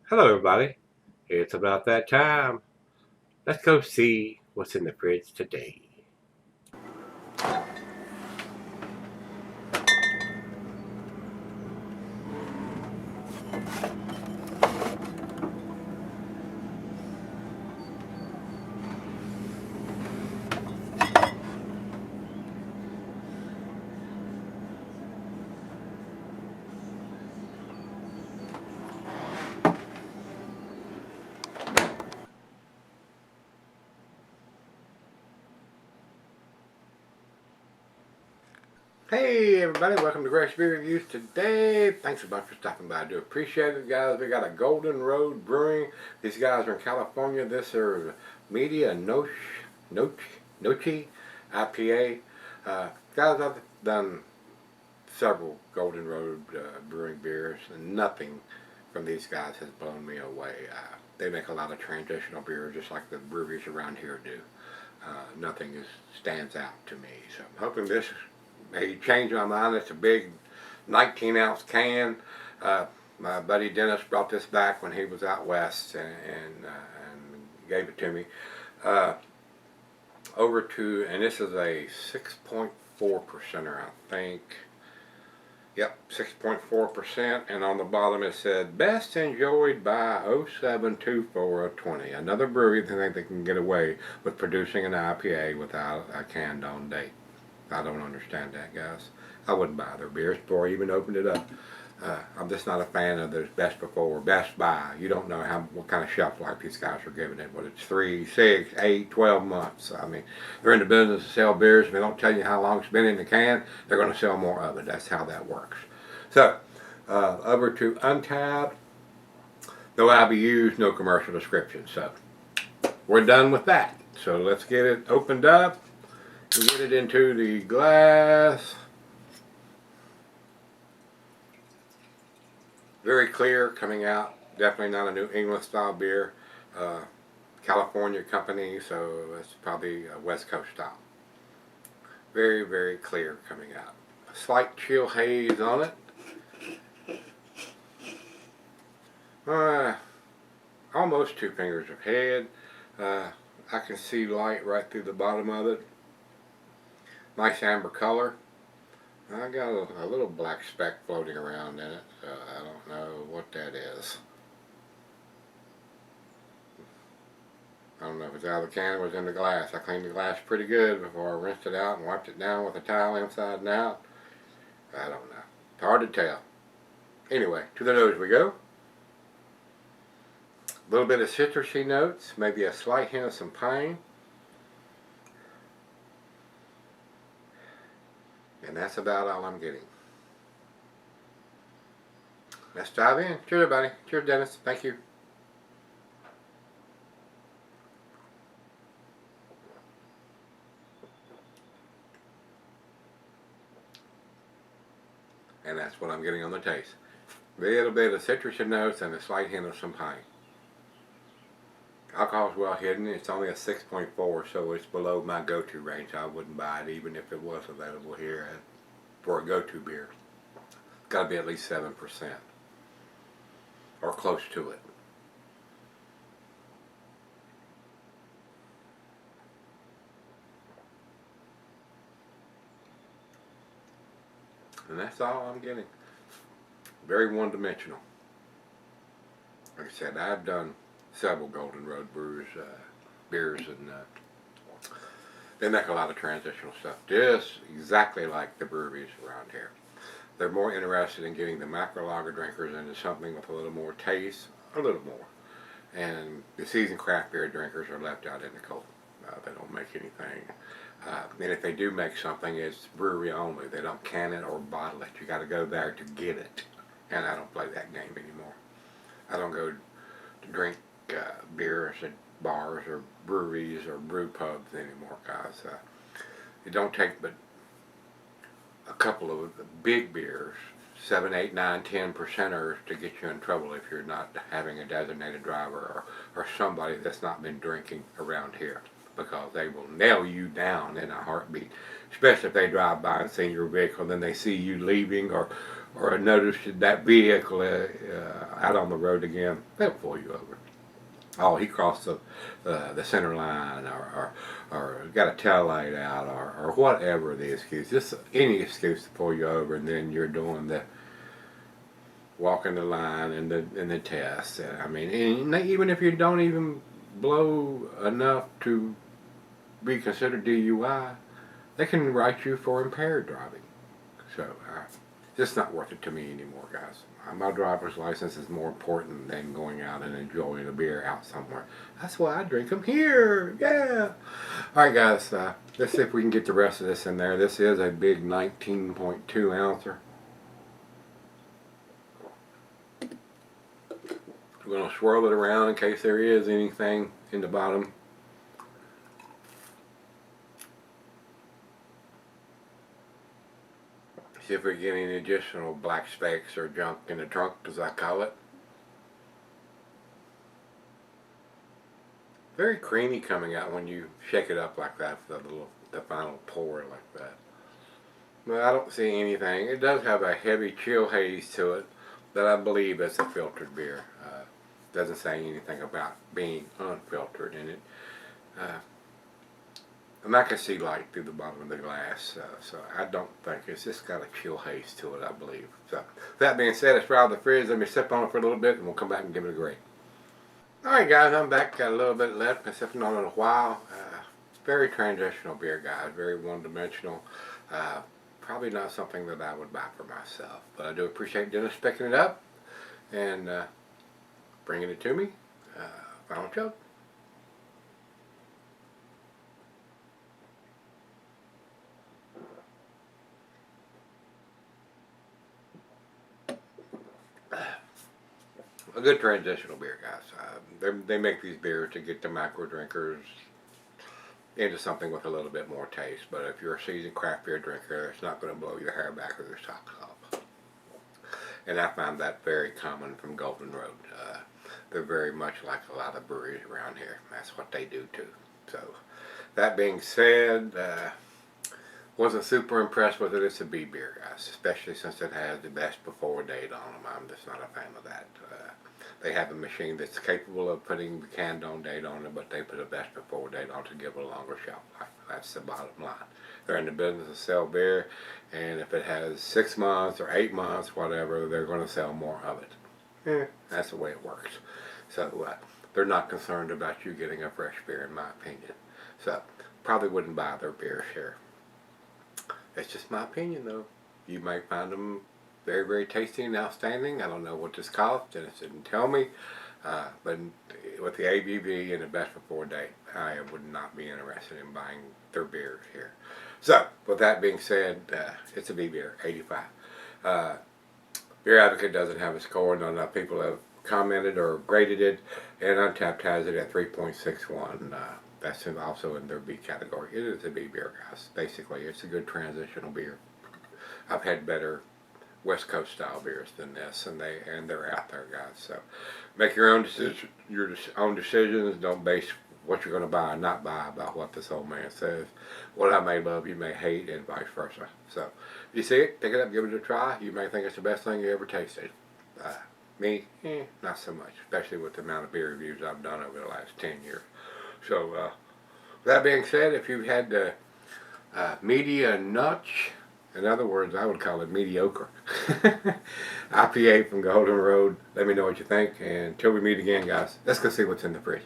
Hello, everybody. It's about that time. Let's go see what's in the fridge today. Hey, everybody. Welcome to Gregsbeerreviews today. Thanks a bunch for stopping by. I do appreciate it, guys. We got a Golden Road Brewing. These guys are in California. This is Medianoche IPA. Guys, I've done several Golden Road Brewing beers, and nothing from these guys has blown me away. They make a lot of transitional beers, just like the breweries around here do. Nothing stands out to me. So I'm hoping this may change my mind. It's a big 19-ounce can. My buddy Dennis brought this back when he was out west and gave it to me. And this is a 6.4%er, I think. Yep, 6.4%, and on the bottom it said, best enjoyed by 072420. Another brewery that think they can get away with producing an IPA without a canned on date. I don't understand that, guys. I wouldn't buy their beers before I even opened it up. I'm just not a fan of those best before, best by. You don't know what kind of shelf life these guys are giving it. Whether it's 3, 6, 8, 12 months. I mean, they're in the business to sell beers. If they don't tell you how long it's been in the can, they're going to sell more of it. That's how that works. So, over to Untappd. No IBUs, no commercial description. So, we're done with that. So let's get it opened up. We get it into the glass. Very clear coming out. Definitely not a New England style beer. California company, so it's probably a West Coast style. Very, very clear coming out. A slight chill haze on it. Almost 2 fingers of head. I can see light right through the bottom of it. Nice amber color. I got a little black speck floating around in it, so I don't know what that is. I don't know if it's out of the can or was in the glass. I cleaned the glass pretty good before I rinsed it out and wiped it down with a towel inside and out. I don't know. It's hard to tell. Anyway, to the nose we go. A little bit of citrusy notes, maybe a slight hint of some pine. And that's about all I'm getting. Let's dive in. Cheers, everybody. Cheers, Dennis. Thank you. And that's what I'm getting on the taste. A little bit of citrusy notes and a slight hint of some pine. Alcohol is well hidden. It's only a 6.4, so it's below my go-to range. I wouldn't buy it even if it was available here for a go-to beer. It's got to be at least 7% or close to it. And that's all I'm getting. Very one-dimensional. Like I said, I've done several Golden Road beers, and they make a lot of transitional stuff. Just exactly like the breweries around here. They're more interested in getting the macro lager drinkers into something with a little more taste, a little more. And the seasoned craft beer drinkers are left out in the cold. They don't make anything. And if they do make something, it's brewery only. They don't can it or bottle it. You got to go there to get it. And I don't play that game anymore. I don't go to drink beers at bars or breweries or brew pubs anymore, guys. It don't take but a couple of big beers, 7, 8, 9, 10%ers to get you in trouble if you're not having a designated driver or somebody that's not been drinking around here, because they will nail you down in a heartbeat, especially if they drive by and see your vehicle and then they see you leaving or or notice that vehicle out on the road again, they'll pull you over. Oh, he crossed the center line, or got a tail light out, or whatever the excuse. Just any excuse to pull you over, and then you're doing the walking the line and the test. I mean, even if you don't even blow enough to be considered DUI, they can write you for impaired driving. So it's not worth it to me anymore, guys. My driver's license is more important than going out and enjoying a beer out somewhere. That's why I drink them here. Yeah. All right, guys. Let's see if we can get the rest of this in there. This is a big 19.2 ouncer. We're going to swirl it around in case there is anything in the bottom. See if we get any additional black specks or junk in the trunk, as I call it. Very creamy coming out when you shake it up like that, the final pour like that. But I don't see anything. It does have a heavy chill haze to it that I believe is a filtered beer. Doesn't say anything about being unfiltered in it. And I can see light through the bottom of the glass, so I don't think it's just got a chill haze to it, I believe. So, that being said, it's right out of the fridge. Let me sip on it for a little bit, and we'll come back and give it a grade. Alright guys, I'm back. Got a little bit left. Been sipping on it a while. Very transitional beer, guys. Very one-dimensional. Probably not something that I would buy for myself. But I do appreciate Dennis picking it up and bringing it to me. Final chug. A good transitional beer, guys. They make these beers to get the macro drinkers into something with a little bit more taste. But if you're a seasoned craft beer drinker, it's not going to blow your hair back or your socks off. And I find that very common from Golden Road. They're very much like a lot of breweries around here. That's what they do too. So, that being said, wasn't super impressed with it. It's a B beer, guys, especially since it has the best before date on them. I'm just not a fan of that. They have a machine that's capable of putting the canned on date on it, but they put a best before date on to give it a longer shelf life. That's the bottom line. They're in the business to sell beer, and if it has 6 months or 8 months, whatever, they're going to sell more of it. That's the way it works. So they're not concerned about you getting a fresh beer, in my opinion. So probably wouldn't buy their beers here. That's just my opinion, though. You might find them very, very tasty and outstanding. I don't know what this costs. Dennis didn't tell me. But with the ABV and the best before date, I would not be interested in buying their beers here. So, with that being said, it's a B beer, 85. Beer Advocate doesn't have a score. Not enough people have commented or graded it. And Untapped has it at 3.61. That's also in their B category. It is a B beer, guys. Basically, it's a good transitional beer. I've had better West Coast style beers than this, and they're out there, guys. So make your own decision, your own decisions. Don't base what you're going to buy and not buy about what this old man says. What I may love, you may hate, and vice versa. So if you see it, pick it up, give it a try. You may think it's the best thing you ever tasted. Me, not so much, especially with the amount of beer reviews I've done over the last 10 years. So, that being said, if you've had the media notch, in other words, I would call it mediocre, IPA from Golden Road, let me know what you think. And until we meet again, guys, let's go see what's in the fridge.